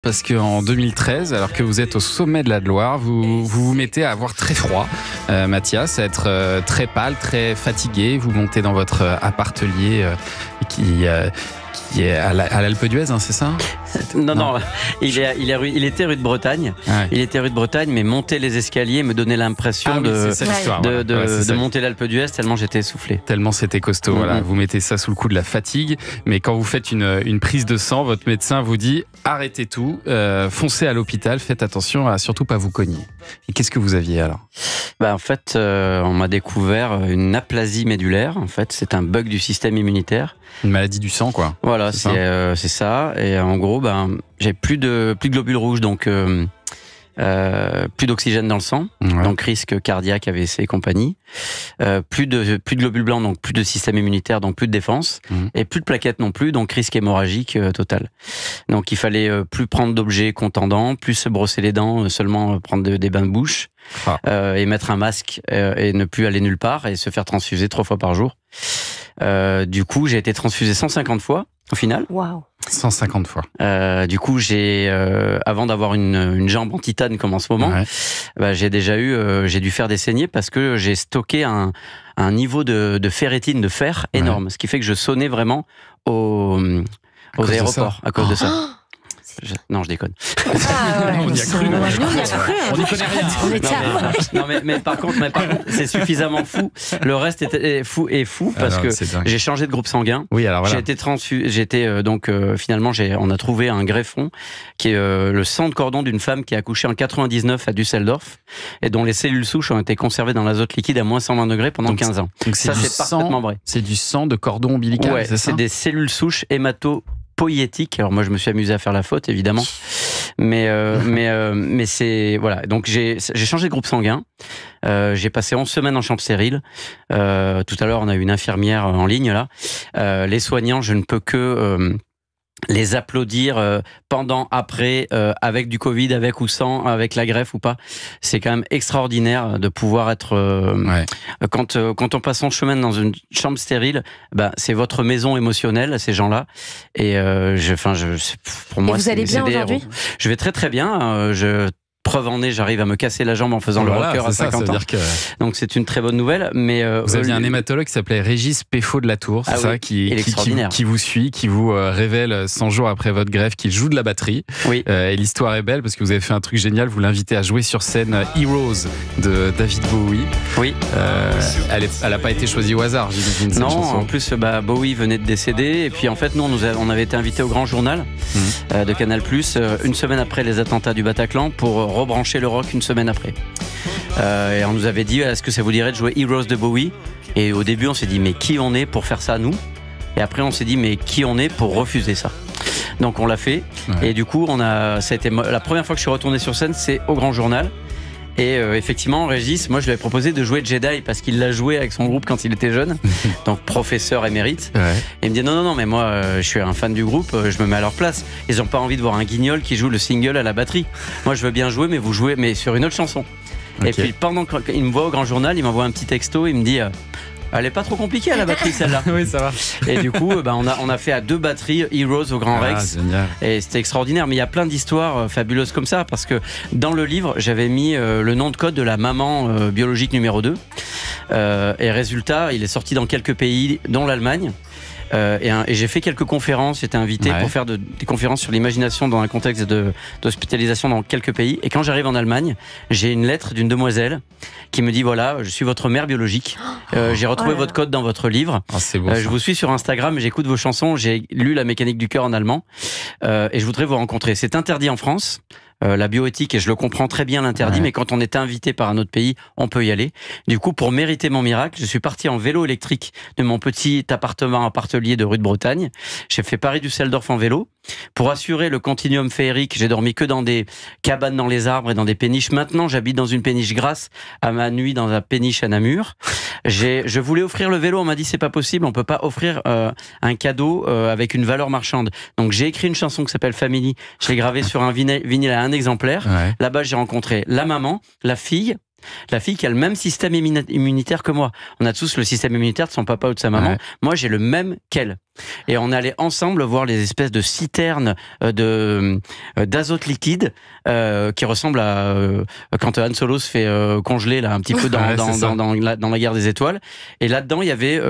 Parce qu'en 2013, alors que vous êtes au sommet de la Loire, vous mettez à avoir très froid, Mathias, à être très pâle, très fatigué. Vous montez dans votre appartelier qui est à l'Alpe d'Huez, hein, c'est ça ? Non, il était rue de Bretagne. Ouais. Il était rue de Bretagne, mais monter les escaliers me donnait l'impression de monter l'Alpe d'Huez tellement j'étais essoufflé. Tellement c'était costaud. Voilà. Vous mettez ça sous le coup de la fatigue, mais quand vous faites une prise de sang, votre médecin vous dit arrêtez tout, foncez à l'hôpital, faites attention à surtout pas vous cogner. Et qu'est-ce que vous aviez alors ? En fait, on m'a découvert une aplasie médulaire. En fait, c'est un bug du système immunitaire. Une maladie du sang, quoi. Voilà, c'est ça. Et en gros, j'ai plus de globules rouges, donc plus d'oxygène dans le sang, donc risque cardiaque, AVC et compagnie. Plus de globules blancs, donc plus de système immunitaire, donc plus de défense, et plus de plaquettes non plus, donc risque hémorragique total. Donc il fallait plus prendre d'objets contendants, plus se brosser les dents, seulement prendre des bains de bouche, et mettre un masque et ne plus aller nulle part et se faire transfuser 3 fois par jour. Du coup, j'ai été transfusé 150 fois au final. Waouh. 150 fois. Du coup, avant d'avoir une jambe en titane comme en ce moment, j'ai dû faire des saignées parce que j'ai stocké un niveau de ferritine, de fer énorme, ce qui fait que je sonnais vraiment aux aéroports à cause de ça. Non, je déconne. On y a cru. On n'y connaît rien. Mais par contre, c'est suffisamment fou. Le reste était fou parce que j'ai changé de groupe sanguin. Oui, alors voilà. Finalement, on a trouvé un greffon qui est le sang de cordon d'une femme qui a accouché en 99 à Düsseldorf et dont les cellules souches ont été conservées dans l'azote liquide à moins 120 degrés pendant 15 ans. Donc ça, c'est parfaitement vrai. C'est du sang de cordon ombilical, ouais, c'est ça ? C'est des cellules souches hématopoïétiques. Alors moi, je me suis amusé à faire la faute, évidemment. Mais c'est voilà. Donc j'ai changé de groupe sanguin. J'ai passé 11 semaines en chambre stérile. Tout à l'heure, on a eu une infirmière en ligne là. Les soignants, je ne peux que les applaudir pendant, après, avec du Covid, avec ou sans, avec la greffe ou pas. C'est quand même extraordinaire de pouvoir être... Quand on passe son chemin dans une chambre stérile, c'est votre maison émotionnelle, ces gens-là. Et pour moi, vous allez bien aujourd'hui ? Je vais très très bien. Preuve en est, j'arrive à me casser la jambe en faisant le rocker à 50 ans. Donc c'est une très bonne nouvelle. Mais vous aviez un hématologue qui s'appelait Régis Péfaut de la Tour, c'est ça, qui vous suit, qui vous révèle 100 jours après votre greffe qu'il joue de la batterie. Oui. Et l'histoire est belle parce que vous avez fait un truc génial, vous l'invitez à jouer sur scène Heroes de David Bowie. Oui. Elle n'a pas été choisie au hasard, j'imagine. Non, en plus Bowie venait de décéder et puis en fait nous on avait été invités au Grand Journal de Canal+, une semaine après les attentats du Bataclan pour rebrancher le rock une semaine après. Et on nous avait dit est-ce que ça vous dirait de jouer Heroes de Bowie ? Et au début on s'est dit mais qui on est pour faire ça nous ? Et après on s'est dit mais qui on est pour refuser ça ? Donc on l'a fait. Et du coup ça a été la première fois que je suis retourné sur scène, c'est au Grand Journal. Et effectivement, Régis, moi je lui avais proposé de jouer Jedi parce qu'il l'a joué avec son groupe quand il était jeune, donc professeur émérite. Et il me dit non, mais moi je suis un fan du groupe, je me mets à leur place. Ils n'ont pas envie de voir un guignol qui joue le single à la batterie. Moi je veux bien jouer, mais vous jouez mais sur une autre chanson. Et puis pendant qu'il me voit au Grand Journal, il m'envoie un petit texto, il me dit elle est pas trop compliquée à la batterie celle-là. Oui, ça va. Et du coup, on a fait à 2 batteries Heroes au Grand Rex. Génial. Et c'était extraordinaire. Mais il y a plein d'histoires fabuleuses comme ça parce que dans le livre, j'avais mis le nom de code de la maman biologique numéro 2. Et résultat, il est sorti dans quelques pays, dont l'Allemagne. Et j'ai fait quelques conférences, j'étais invité pour faire des conférences sur l'imagination dans un contexte d'hospitalisation dans quelques pays. Et quand j'arrive en Allemagne, j'ai une lettre d'une demoiselle qui me dit voilà, je suis votre mère biologique, j'ai retrouvé votre code dans votre livre, c'est beau, je vous suis sur Instagram, j'écoute vos chansons, j'ai lu La mécanique du cœur en allemand, et je voudrais vous rencontrer. C'est interdit en France. La bioéthique, et je le comprends très bien l'interdit, mais quand on est invité par un autre pays, on peut y aller. Du coup, pour mériter mon miracle, je suis parti en vélo électrique de mon petit appartelier de rue de Bretagne. J'ai fait Paris-Düsseldorf en vélo. Pour assurer le continuum féerique, j'ai dormi que dans des cabanes dans les arbres et dans des péniches. Maintenant, j'habite dans une péniche grâce à ma nuit dans la péniche à Namur. Je voulais offrir le vélo, on m'a dit c'est pas possible, on peut pas offrir un cadeau avec une valeur marchande. Donc j'ai écrit une chanson qui s'appelle Family, je l'ai gravée sur un vinyle à un exemplaire. Là-bas j'ai rencontré la maman, la fille qui a le même système immunitaire que moi. On a tous le système immunitaire de son papa ou de sa maman. Moi j'ai le même qu'elle. Et on allait ensemble voir les espèces de citernes d'azote liquide qui ressemblent à quand Han Solo se fait congeler là un petit peu dans la guerre des étoiles. Et là-dedans, il y avait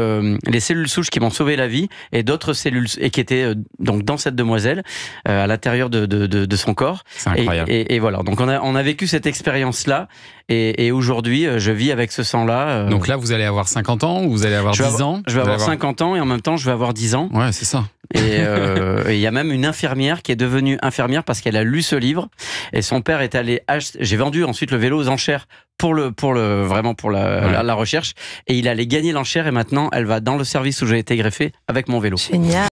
les cellules souches qui m'ont sauvé la vie et d'autres cellules et qui étaient donc dans cette demoiselle à l'intérieur de son corps. C'est incroyable. Et voilà. Donc on a vécu cette expérience-là. Et aujourd'hui, je vis avec ce sang-là. Donc là, vous allez avoir 50 ans ou vous allez avoir 10 ans? Je vais avoir 50 ans et en même temps, je vais avoir 10 ans. Ouais, c'est ça. Et il y a même une infirmière qui est devenue infirmière parce qu'elle a lu ce livre. Et son père est allé acheter. J'ai vendu ensuite le vélo aux enchères pour la recherche. Et il allait gagner l'enchère et maintenant, elle va dans le service où j'ai été greffé avec mon vélo. Génial.